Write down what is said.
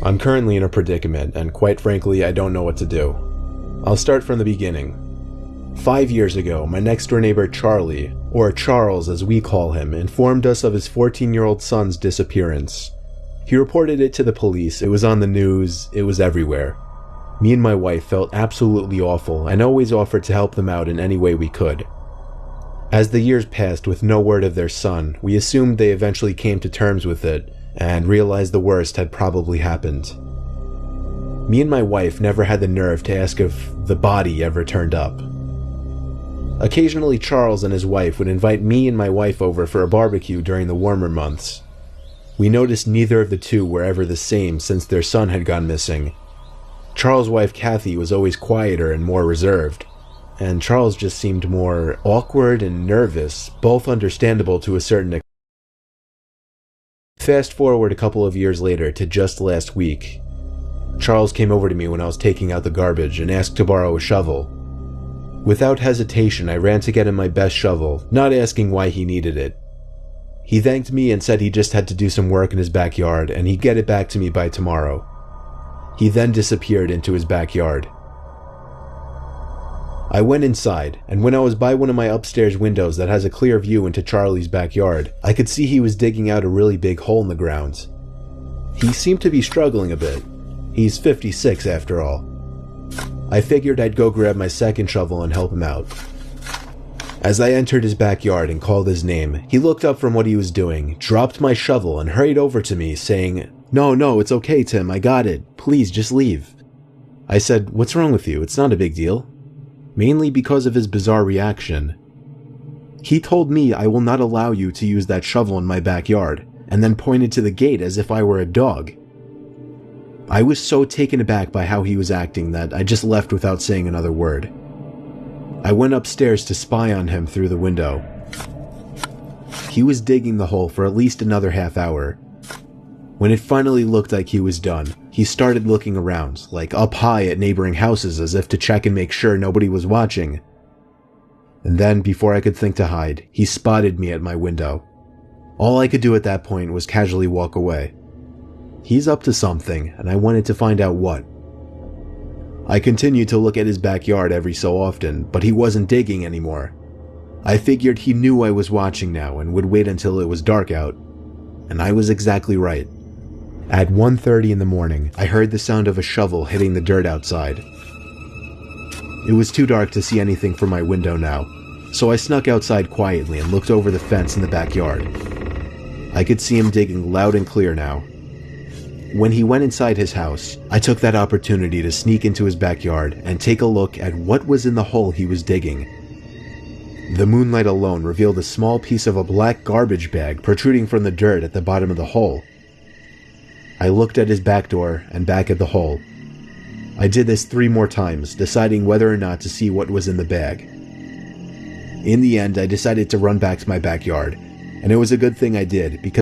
I'm currently in a predicament, and quite frankly, I don't know what to do. I'll start from the beginning. 5 years ago, my next-door neighbor Charlie, or Charles as we call him, informed us of his 14-year-old son's disappearance. He reported it to the police, it was on the news, it was everywhere. Me and my wife felt absolutely awful and always offered to help them out in any way we could. As the years passed with no word of their son, we assumed they eventually came to terms with it and realized the worst had probably happened. Me and my wife never had the nerve to ask if the body ever turned up. Occasionally Charles and his wife would invite me and my wife over for a barbecue during the warmer months. We noticed neither of the two were ever the same since their son had gone missing. Charles' wife Kathy was always quieter and more reserved, and Charles just seemed more awkward and nervous, both understandable to a certain extent. Fast forward a couple of years later to just last week. Charles came over to me when I was taking out the garbage and asked to borrow a shovel. Without hesitation, I ran to get him my best shovel, not asking why he needed it. He thanked me and said he just had to do some work in his backyard and he'd get it back to me by tomorrow. He then disappeared into his backyard. I went inside, and when I was by one of my upstairs windows that has a clear view into Charlie's backyard, I could see he was digging out a really big hole in the ground. He seemed to be struggling a bit. He's 56 after all. I figured I'd go grab my second shovel and help him out. As I entered his backyard and called his name, he looked up from what he was doing, dropped my shovel, and hurried over to me, saying, No, it's okay, Tim, I got it. Please, just leave. I said, What's wrong with you? It's not a big deal. Mainly because of his bizarre reaction. He told me I will not allow you to use that shovel in my backyard, and then pointed to the gate as if I were a dog. I was so taken aback by how he was acting that I just left without saying another word. I went upstairs to spy on him through the window. He was digging the hole for at least another half hour. When it finally looked like he was done, he started looking around, like up high at neighboring houses as if to check and make sure nobody was watching. And then, before I could think to hide, he spotted me at my window. All I could do at that point was casually walk away. He's up to something, and I wanted to find out what. I continued to look at his backyard every so often, but he wasn't digging anymore. I figured he knew I was watching now and would wait until it was dark out. And I was exactly right. At 1:30 in the morning, I heard the sound of a shovel hitting the dirt outside. It was too dark to see anything from my window now, so I snuck outside quietly and looked over the fence in the backyard. I could see him digging loud and clear now. When he went inside his house, I took that opportunity to sneak into his backyard and take a look at what was in the hole he was digging. The moonlight alone revealed a small piece of a black garbage bag protruding from the dirt at the bottom of the hole. I looked at his back door and back at the hole. I did this 3 more times, deciding whether or not to see what was in the bag. In the end, I decided to run back to my backyard, and it was a good thing I did because